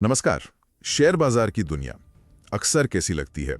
नमस्कार। शेयर बाजार की दुनिया अक्सर कैसी लगती है?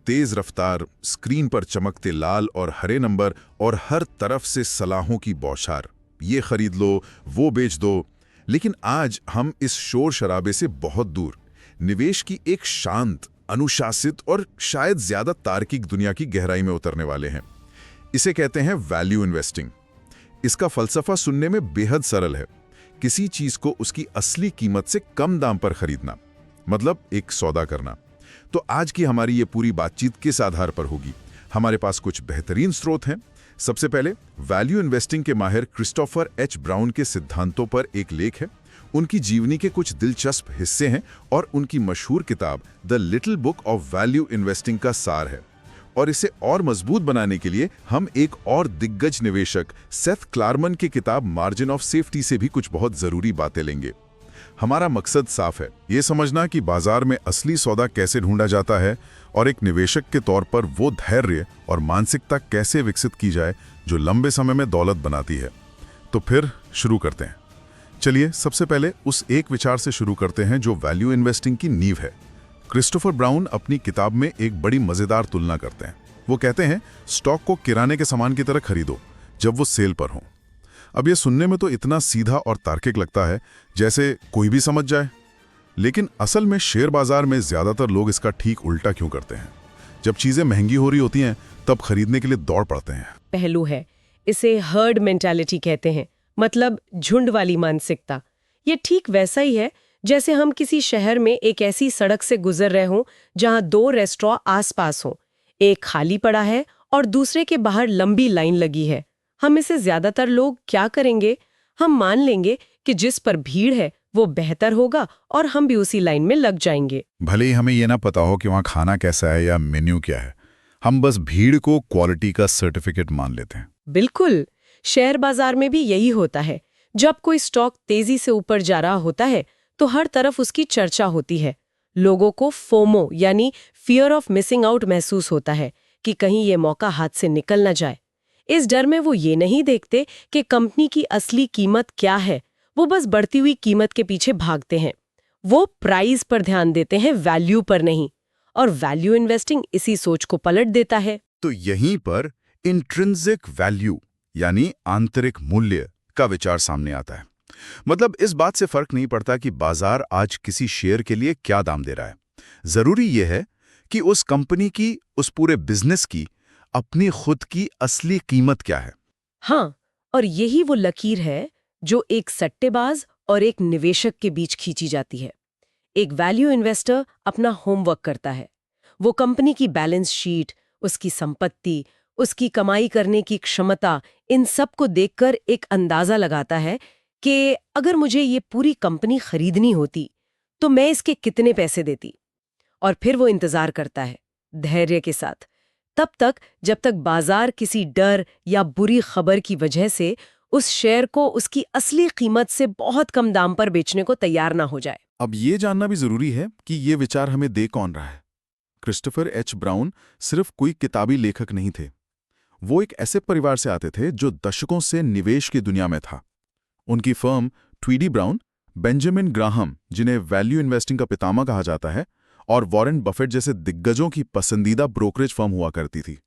तेज रफ्तार, स्क्रीन पर चमकते लाल और हरे नंबर और हर तरफ से सलाहों की बौछार। ये खरीद लो, वो बेच दो। लेकिन आज हम इस शोर शराबे से बहुत दूर निवेश की एक शांत, अनुशासित और शायद ज्यादा तार्किक दुनिया की गहराई में उतरने वाले हैं। इसे कहते हैं वैल्यू इन्वेस्टिंग। इसका फलसफा सुनने में बेहद सरल है। किसी चीज को उसकी असली कीमत से कम दाम पर खरीदना, मतलब एक सौदा करना। तो आज की हमारी ये पूरी बातचीत किस आधार पर होगी? हमारे पास कुछ बेहतरीन स्रोत हैं। सबसे पहले वैल्यू इन्वेस्टिंग के माहिर क्रिस्टोफर एच ब्राउन के सिद्धांतों पर एक लेख है। उनकी जीवनी के कुछ दिलचस्प हिस्से हैं और उनकी मशहूर किताब the little book of value investing का सार है। और इसे और मजबूत बनाने के लिए हम एक और दिग्गज निवेशक सेथ क्लारमन की किताब मार्जिन ऑफ सेफ्टी से भी कुछ बहुत जरूरी बातें लेंगे। हमारा मकसद साफ है, ये समझना कि बाजार में असली सौदा कैसे ढूंढा जाता है और एक निवेशक के तौर पर वो धैर्य और मानसिकता कैसे विकसित की जाए जो लंबे समय में दौलत बनाती है। तो फिर शुरू करते हैं। चलिए सबसे पहले उस एक विचार से शुरू करते हैं जो वैल्यू इन्वेस्टिंग की नींव है। क्रिस्टोफर ब्राउन अपनी किताब में एक बड़ी मजेदार तुलना करते हैं। वो कहते हैं, स्टॉक को किराने के सामान की तरह खरीदो जब वो सेल पर हो। अब ये सुनने में तो इतना सीधा और तार्किक लगता है जैसे कोई भी समझ जाए। लेकिन असल में शेयर बाजार में ज्यादातर लोग इसका ठीक उल्टा क्यों करते हैं? जब चीजें महंगी हो रही होती हैं तब खरीदने के लिए दौड़ पड़ते हैं। पहलू है, इसे हर्ड मेंटालिटी कहते हैं, मतलब झुंड वाली मानसिकता। ये ठीक वैसा ही है जैसे हम किसी शहर में एक ऐसी सड़क से गुजर रहे हों जहां दो रेस्टोरेंट आसपास हों, एक खाली पड़ा है और दूसरे के बाहर लंबी लाइन लगी है। हम इसे ज्यादातर लोग क्या करेंगे? हम मान लेंगे कि जिस पर भीड़ है वो बेहतर होगा और हम भी उसी लाइन में लग जाएंगे। भले ही हमें ये ना पता हो कि वहाँ खाना कैसा है या मेन्यू क्या है, हम बस भीड़ को क्वालिटी का सर्टिफिकेट मान लेते हैं। बिल्कुल, शेयर बाजार में भी यही होता है। जब कोई स्टॉक तेजी से ऊपर जा रहा होता है तो हर तरफ उसकी चर्चा होती है। लोगों को फोमो यानी फियर ऑफ मिसिंग आउट महसूस होता है कि कहीं ये मौका हाथ से निकल न जाए। इस डर में वो ये नहीं देखते कि कंपनी की असली कीमत क्या है, वो बस बढ़ती हुई कीमत के पीछे भागते हैं। वो प्राइस पर ध्यान देते हैं, वैल्यू पर नहीं। और वैल्यू इन्वेस्टिंग इसी सोच को पलट देता है। तो यहीं पर इंट्रिंसिक वैल्यू यानी आंतरिक मूल्य का विचार सामने आता है। मतलब इस बात से फर्क नहीं पड़ता कि बाजार आज किसी शेयर के लिए क्या दाम दे रहा है। जरूरी यह है कि उस कंपनी की, उस पूरे बिजनेस की अपनी खुद की असली कीमत क्या है। हाँ, और यही वो लकीर है जो एक सट्टेबाज और एक निवेशक के बीच खींची जाती है। एक वैल्यू इन्वेस्टर अपना होमवर्क करता है। वो कंपनी की बैलेंस शीट, उसकी संपत्ति, उसकी कमाई करने की क्षमता, इन सब को देखकर एक अंदाजा लगाता है कि अगर मुझे ये पूरी कंपनी खरीदनी होती तो मैं इसके कितने पैसे देती। और फिर वो इंतजार करता है धैर्य के साथ, तब तक जब तक बाजार किसी डर या बुरी खबर की वजह से उस शेयर को उसकी असली कीमत से बहुत कम दाम पर बेचने को तैयार ना हो जाए। अब ये जानना भी जरूरी है कि ये विचार हमें दे कौन रहा है। क्रिस्टोफर एच ब्राउन सिर्फ कोई किताबी लेखक नहीं थे। वो एक ऐसे परिवार से आते थे जो दशकों से निवेश की दुनिया में था। उनकी फर्म ट्वीडी ब्राउन, बेंजामिन ग्राहम, जिन्हें वैल्यू इन्वेस्टिंग का पितामह कहा जाता है, और वॉरेन बफेट जैसे दिग्गजों की पसंदीदा ब्रोकरेज फर्म हुआ करती थी।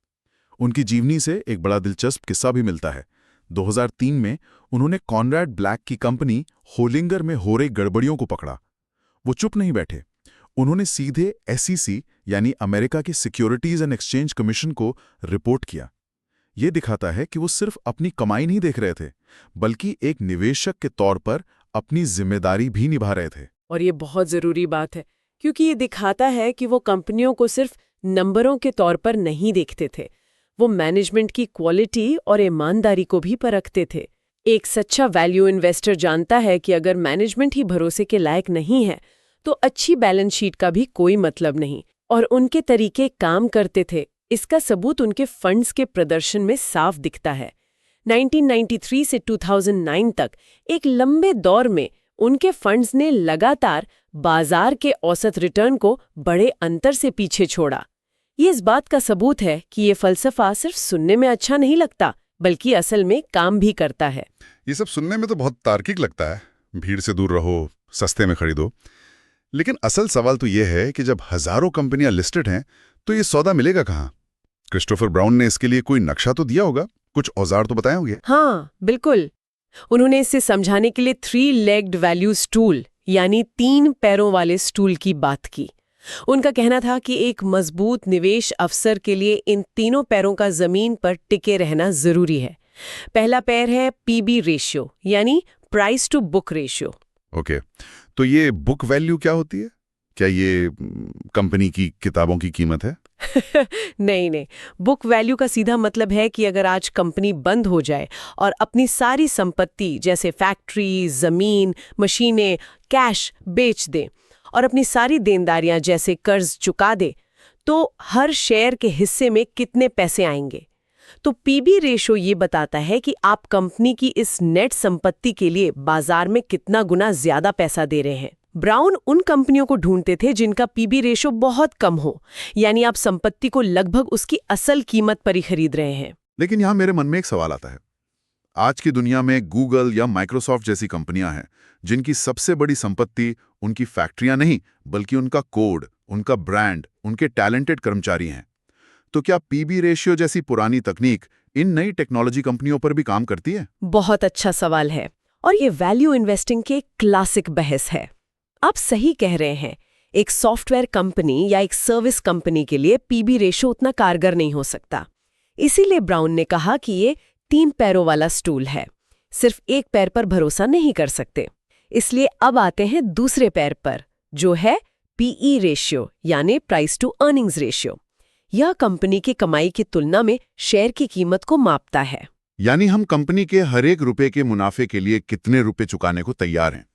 उनकी जीवनी से एक बड़ा दिलचस्प किस्सा भी मिलता है। 2003 में उन्होंने कॉनरैड ब्लैक की कंपनी होलिंगर में हो रही गड़बड़ियों को पकड़ा। वो चुप नहीं बैठे। उन्होंने सीधे SEC यानी अमेरिका की सिक्योरिटीज एंड एक्सचेंज कमीशन को रिपोर्ट किया। ये दिखाता है कि वो सिर्फ अपनी कमाई नहीं देख रहे थे, बल्कि एक निवेशक के तौर पर अपनी जिम्मेदारी भी निभा रहे थे। और ये बहुत जरूरी बात है, क्योंकि ये दिखाता है कि वो कंपनियों को सिर्फ नंबरों के तौर पर नहीं देखते थे। वो मैनेजमेंट की क्वालिटी और ईमानदारी को भी परखते थे। एक सच्चा वैल्यू इन्वेस्टर जानता है कि अगर मैनेजमेंट ही भरोसे के लायक नहीं है तो अच्छी बैलेंस शीट का भी कोई मतलब नहीं। और उनके तरीके काम करते थे, इसका सबूत उनके फंड्स के प्रदर्शन में साफ दिखता है। 1993 से 2009 तक एक लंबे दौर में उनके फंड्स ने लगातार बाजार के औसत रिटर्न को बड़े अंतर से पीछे छोड़ा। ये इस बात का सबूत है कि ये फलसफा सिर्फ सुनने में अच्छा नहीं लगता, बल्कि असल में काम भी करता है। ये सब सुनने में तो बहुत तार्किक लगता है, भीड़ से दूर रहो, सस्ते में खरीदो। लेकिन असल सवाल तो ये है कि जब हजारों कंपनियां लिस्टेड हैं तो ये सौदा मिलेगा कहाँ? क्रिस्टोफर ब्राउन ने इसके लिए कोई नक्शा तो दिया होगा, कुछ औजार तो बताए होंगे। हाँ, बिल्कुल। उन्होंने इसे समझाने के लिए 3-legged वैल्यू स्टूल यानी 3 पैरों वाले स्टूल की बात की। उनका कहना था कि एक मजबूत निवेश अवसर के लिए इन तीनों पैरों का जमीन पर टिके रहना जरूरी है। पहला पैर है पीबी रेशियो यानी price to book ratio. Okay, तो ये बुक वैल्यू क्या होती है? क्या ये कंपनी की किताबों की कीमत है? नहीं, बुक वैल्यू का सीधा मतलब है कि अगर आज कंपनी बंद हो जाए और अपनी सारी संपत्ति जैसे फैक्ट्री, जमीन, मशीनें, कैश बेच दे और अपनी सारी देनदारियां जैसे कर्ज चुका दे, तो हर शेयर के हिस्से में कितने पैसे आएंगे। तो पीबी रेशो ये बताता है कि आप कंपनी की इस नेट संपत्ति के लिए बाजार में कितना गुना ज्यादा पैसा दे रहे हैं। ब्राउन उन कंपनियों को ढूंढते थे जिनका पीबी रेशो बहुत कम हो, यानी आप संपत्ति को लगभग उसकी असल कीमत पर ही खरीद रहे हैं। लेकिन यहाँ मेरे मन में एक सवाल आता है। आज की दुनिया में गूगल या माइक्रोसॉफ्ट जैसी कंपनियां हैं जिनकी सबसे बड़ी संपत्ति उनकी फैक्ट्रियां नहीं बल्कि उनका कोड, उनका ब्रांड, उनके टैलेंटेड कर्मचारी हैं। तो क्या पीबी रेशियो जैसी पुरानी तकनीक इन नई टेक्नोलॉजी कंपनियों पर भी काम करती है? बहुत अच्छा सवाल है और ये वैल्यू इन्वेस्टिंग के क्लासिक बहस है। आप सही कह रहे हैं, एक सॉफ्टवेयर कंपनी या एक सर्विस कंपनी के लिए पीबी रेशो उतना कारगर नहीं हो सकता। इसीलिए ब्राउन ने कहा कि ये 3 पैरों वाला स्टूल है, सिर्फ एक पैर पर भरोसा नहीं कर सकते। इसलिए अब आते हैं दूसरे पैर पर, जो है पीई रेशियो यानी प्राइस टू अर्निंग्स रेशियो। यह कंपनी की कमाई की तुलना में शेयर की कीमत को मापता है। यानी हम कंपनी के हर एक रुपए के मुनाफे के लिए कितने रुपए चुकाने को तैयार हैं।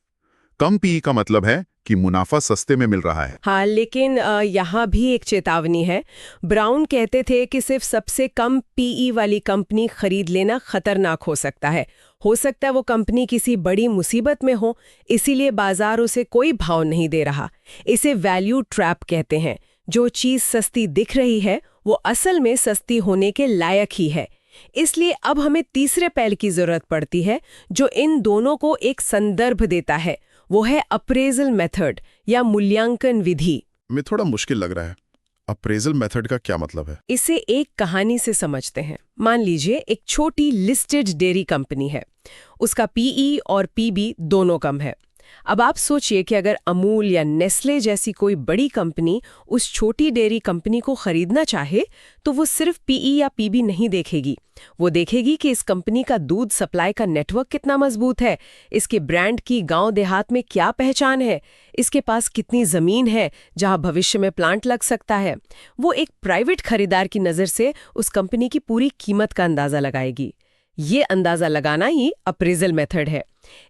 कम पीई का मतलब है कि मुनाफा सस्ते में मिल रहा है। हाँ, लेकिन यहाँ भी एक चेतावनी है। ब्राउन कहते थे कि सिर्फ सबसे कम पीई वाली कंपनी खरीद लेना खतरनाक हो सकता है। हो सकता है वो कंपनी किसी बड़ी मुसीबत में हो, इसीलिए बाजार उसे कोई भाव नहीं दे रहा। इसे वैल्यू ट्रैप कहते हैं। जो चीज सस्ती दिख रही है वो असल में सस्ती होने के लायक ही है। इसलिए अब हमें तीसरे पैर की जरूरत पड़ती है जो इन दोनों को एक संदर्भ देता है। वो है अप्रेजल मेथड या मूल्यांकन विधि। में थोड़ा मुश्किल लग रहा है। अप्रेजल मेथड का क्या मतलब है? इसे एक कहानी से समझते हैं। मान लीजिए एक छोटी लिस्टेड डेयरी कंपनी है, उसका पीई और पीबी दोनों कम है। अब आप सोचिए कि अगर अमूल या नेस्ले जैसी कोई बड़ी कंपनी उस छोटी डेयरी कंपनी को खरीदना चाहे तो वो सिर्फ पीई या पीबी नहीं देखेगी। वो देखेगी कि इस कंपनी का दूध सप्लाई का नेटवर्क कितना मजबूत है, इसके ब्रांड की गांव देहात में क्या पहचान है, इसके पास कितनी जमीन है जहां भविष्य में प्लांट लग सकता है। वो एक प्राइवेट खरीदार की नज़र से उस कंपनी की पूरी कीमत का अंदाजा लगाएगी। ये अंदाजा लगाना ही अप्रेजल मेथड है।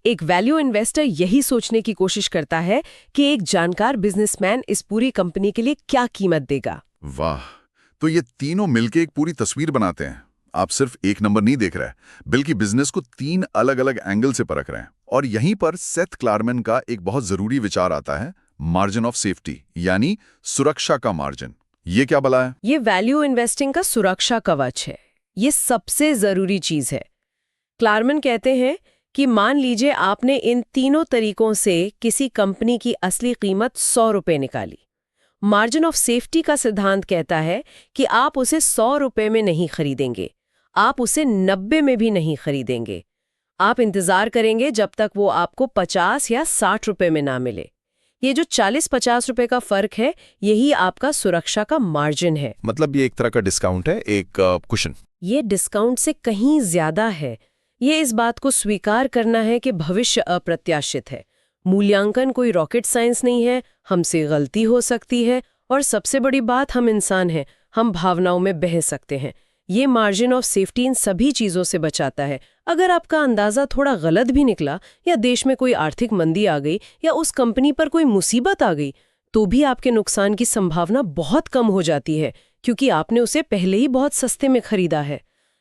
एक वैल्यू इन्वेस्टर यही सोचने की कोशिश करता है कि एक जानकार बिजनेसमैन इस पूरी कंपनी के लिए क्या कीमत देगा। वाह, तो ये तीनों मिलके एक पूरी तस्वीर बनाते हैं। आप सिर्फ एक नंबर नहीं देख रहे, बल्कि बिजनेस को 3 अलग-अलग एंगल से परख रहे हैं। और यहीं पर सेथ क्लारमैन का एक बहुत जरूरी विचार आता है, मार्जिन ऑफ सेफ्टी यानी सुरक्षा का मार्जिन। ये क्या भला है? ये वैल्यू इन्वेस्टिंग का सुरक्षा कवच है। ये सबसे जरूरी चीज है। क्लारमैन कहते हैं कि मान लीजिए आपने इन तीनों तरीकों से किसी कंपनी की असली कीमत 100 रुपए निकाली। मार्जिन ऑफ सेफ्टी का सिद्धांत कहता है कि आप उसे 100 रुपए में नहीं खरीदेंगे, आप उसे 90 में भी नहीं खरीदेंगे। आप इंतजार करेंगे जब तक वो आपको 50 या 60 रुपए में ना मिले। ये जो 40-50 रुपए का फर्क है, यही आपका सुरक्षा का मार्जिन है। मतलब ये एक तरह का डिस्काउंट है, एक कुशन। ये डिस्काउंट से कहीं ज्यादा है। ये इस बात को स्वीकार करना है कि भविष्य अप्रत्याशित है। मूल्यांकन कोई रॉकेट साइंस नहीं है, हमसे गलती हो सकती है और सबसे बड़ी बात, हम इंसान हैं, हम भावनाओं में बह सकते हैं। ये मार्जिन ऑफ सेफ्टी इन सभी चीजों से बचाता है। अगर आपका अंदाजा थोड़ा गलत भी निकला या देश में कोई आर्थिक मंदी आ गई या उस कंपनी पर कोई मुसीबत आ गई, तो भी आपके नुकसान की संभावना बहुत कम हो जाती है, क्योंकि आपने उसे पहले ही बहुत सस्ते में खरीदा है।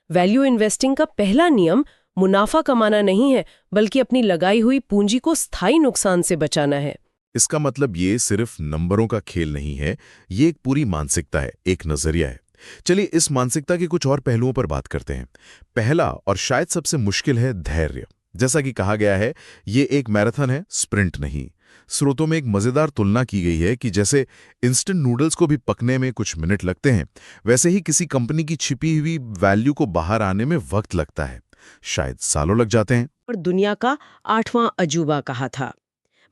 वैल्यू इन्वेस्टिंग का पहला नियम मुनाफा कमाना नहीं है, बल्कि अपनी लगाई हुई पूंजी को स्थायी नुकसान से बचाना है। इसका मतलब ये सिर्फ नंबरों का खेल नहीं है, ये एक पूरी मानसिकता है, एक नजरिया है। चलिए इस मानसिकता के कुछ और पहलुओं पर बात करते हैं। पहला और शायद सबसे मुश्किल है धैर्य। जैसा कि कहा गया है, ये एक मैराथन है, स्प्रिंट नहीं। स्रोतों में एक मजेदार तुलना की गई है कि जैसे इंस्टेंट नूडल्स को भी पकने में कुछ मिनट लगते हैं, वैसे ही किसी कंपनी की छिपी हुई वैल्यू को बाहर आने में वक्त लगता है, शायद सालों लग जाते हैं। और दुनिया का 8वां अजूबा कहा था।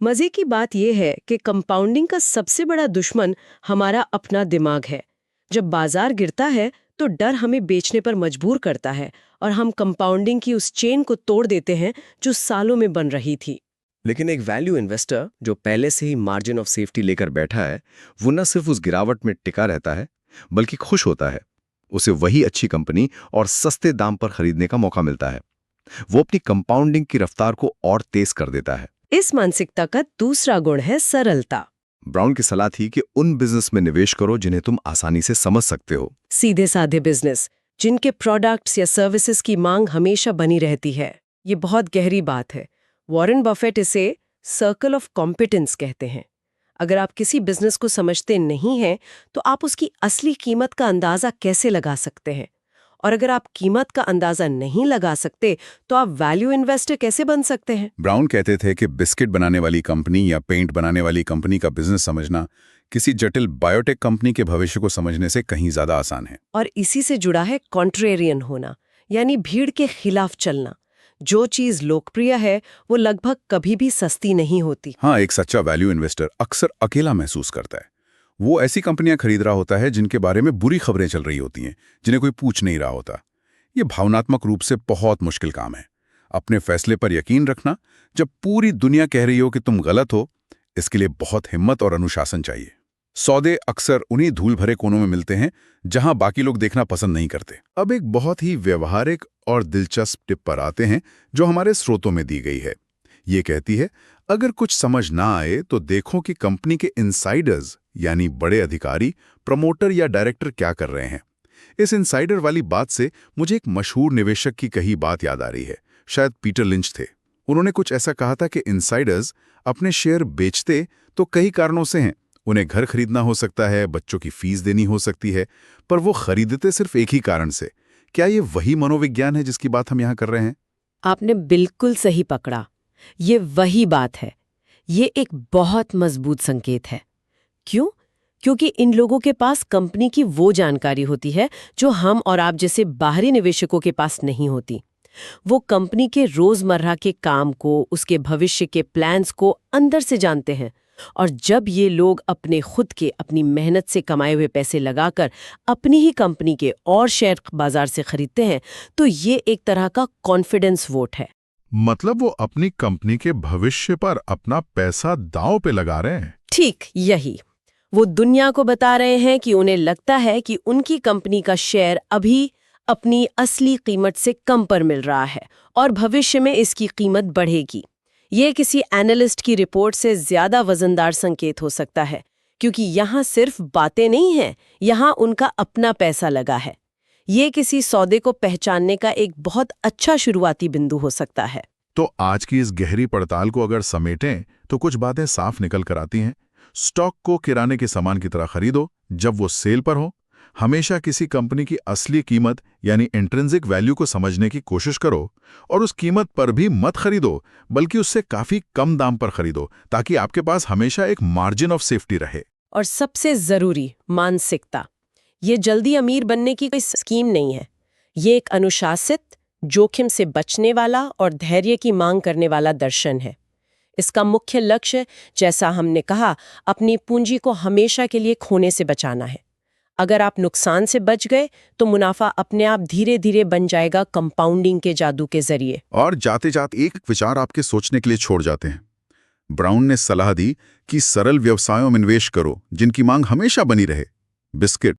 मजे की बात यह है कि कंपाउंडिंग का सबसे बड़ा दुश्मन हमारा अपना दिमाग है। जब बाजार गिरता है तो डर हमें बेचने पर मजबूर करता है और हम कंपाउंडिंग की उस चेन को तोड़ देते हैं जो सालों में बन रही थी। लेकिन एक वैल्यू इन्वेस्टर जो पहले से ही मार्जिन ऑफ सेफ्टी लेकर बैठा है, वो न सिर्फ उस गिरावट में टिका रहता है, बल्कि खुश होता है। उसे वही अच्छी कंपनी और सस्ते दाम पर खरीदने का मौका मिलता है। वो अपनी कंपाउंडिंग की रफ्तार को और तेज कर देता है। इस मानसिकता का दूसरा गुण है सरलता। ब्राउन की सलाह थी कि उन बिजनेस में निवेश करो जिन्हें तुम आसानी से समझ सकते हो। सीधे साधे बिजनेस जिनके प्रोडक्ट्स या सर्विसेज की मांग हमेशा बनी रहती है। ये बहुत गहरी बात है। वॉरेन बफेट इसे सर्कल ऑफ कॉम्पिटेंस कहते हैं। अगर आप किसी बिजनेस को समझते नहीं हैं तो आप उसकी असली कीमत का अंदाजा कैसे लगा सकते हैं? और अगर आप कीमत का अंदाजा नहीं लगा सकते तो आप वैल्यू इन्वेस्टर कैसे बन सकते हैं? ब्राउन कहते थे कि बिस्किट बनाने वाली कंपनी या पेंट बनाने वाली कंपनी का बिजनेस समझना किसी जटिल बायोटेक कंपनी के भविष्य को समझने से कहीं ज्यादा आसान है। और इसी से जुड़ा है कॉन्ट्रेरियन होना, यानी भीड़ के खिलाफ चलना। जो चीज लोकप्रिय है वो लगभग कभी भी सस्ती नहीं होती। हाँ, एक सच्चा वैल्यू इन्वेस्टर अक्सर अकेला महसूस करता है। वो ऐसी कंपनियां खरीद रहा होता है जिनके बारे में बुरी खबरें चल रही होती हैं, जिन्हें कोई पूछ नहीं रहा होता। ये भावनात्मक रूप से बहुत मुश्किल काम है। अपने फैसले पर यकीन रखना जब पूरी दुनिया कह रही हो कि तुम गलत हो, इसके लिए बहुत हिम्मत और अनुशासन चाहिए। सौदे अक्सर उन्हीं धूल भरे कोनों में मिलते हैं जहां बाकी लोग देखना पसंद नहीं करते। अब एक बहुत ही व्यवहारिक और दिलचस्प टिप पर आते हैं जो हमारे स्रोतों में दी गई है। ये कहती है, अगर कुछ समझ ना आए तो देखो कि कंपनी के इनसाइडर्स यानी बड़े अधिकारी, प्रमोटर या डायरेक्टर क्या कर रहे हैं। इस इनसाइडर वाली बात से मुझे एक मशहूर निवेशक की कही बात याद आ रही है। शायद पीटर लिंच थे। उन्होंने कुछ ऐसा कहा था कि इनसाइडर्स अपने शेयर बेचते तो कई कारणों से हैं। उन्हें घर खरीदना हो सकता है, बच्चों की फीस देनी हो सकती है, पर वो खरीदते सिर्फ एक ही कारण से। क्या ये वही मनोविज्ञान है जिसकी बात हम यहाँ कर रहे हैं? आपने बिल्कुल सही पकड़ा। ये वही बात है। ये एक बहुत मजबूत संकेत है। क्यों? क्योंकि इन लोगों के पास कंपनी की वो जानकारी होती है जो हम और आप जैसे बाहरी निवेशकों के पास नहीं होती। वो कंपनी के रोजमर्रा के काम को, उसके भविष्य के प्लान्स को अंदर से जानते हैं। और जब ये लोग अपने खुद के, अपनी मेहनत से कमाए हुए पैसे लगाकर अपनी ही कंपनी के और शेयर बाजार से खरीदते हैं, तो ये एक तरह का कॉन्फिडेंस वोट है। मतलब वो अपनी कंपनी के भविष्य पर अपना पैसा दांव पे लगा रहे हैं। ठीक यही। वो दुनिया को बता रहे हैं कि उन्हें लगता है कि उनकी कंपनी का शेयर अभी अपनी असली कीमत से कम पर मिल रहा है और भविष्य में इसकी कीमत बढ़ेगी। ये किसी एनालिस्ट की रिपोर्ट से ज्यादा वजनदार संकेत हो सकता है, क्योंकि यहाँ सिर्फ बातें नहीं हैं, यहाँ उनका अपना पैसा लगा है। ये किसी सौदे को पहचानने का एक बहुत अच्छा शुरुआती बिंदु हो सकता है। तो आज की इस गहरी पड़ताल को अगर समेटें तो कुछ बातें साफ निकल कर आती हैं। स्टॉक को किराने के सामान की तरह खरीदो जब वो सेल पर हो। हमेशा किसी कंपनी की असली कीमत यानी इंट्रिंसिक वैल्यू को समझने की कोशिश करो और उस कीमत पर भी मत खरीदो, बल्कि उससे काफी कम दाम पर खरीदो, ताकि आपके पास हमेशा एक मार्जिन ऑफ सेफ्टी रहे। और सबसे जरूरी, मानसिकता। ये जल्दी अमीर बनने की कोई स्कीम नहीं है। ये एक अनुशासित, जोखिम से बचने वाला और धैर्य की मांग करने वाला दर्शन है। इसका मुख्य लक्ष्य, जैसा हमने कहा, अपनी पूंजी को हमेशा के लिए खोने से बचाना है। अगर आप नुकसान से बच गए तो मुनाफा अपने आप धीरे धीरे बन जाएगा कंपाउंडिंग के जादू के जरिए। और जाते जाते एक विचार आपके सोचने के लिए छोड़ जाते हैं। ब्राउन ने सलाह दी कि सरल व्यवसायों में निवेश करो जिनकी मांग हमेशा बनी रहे। बिस्किट,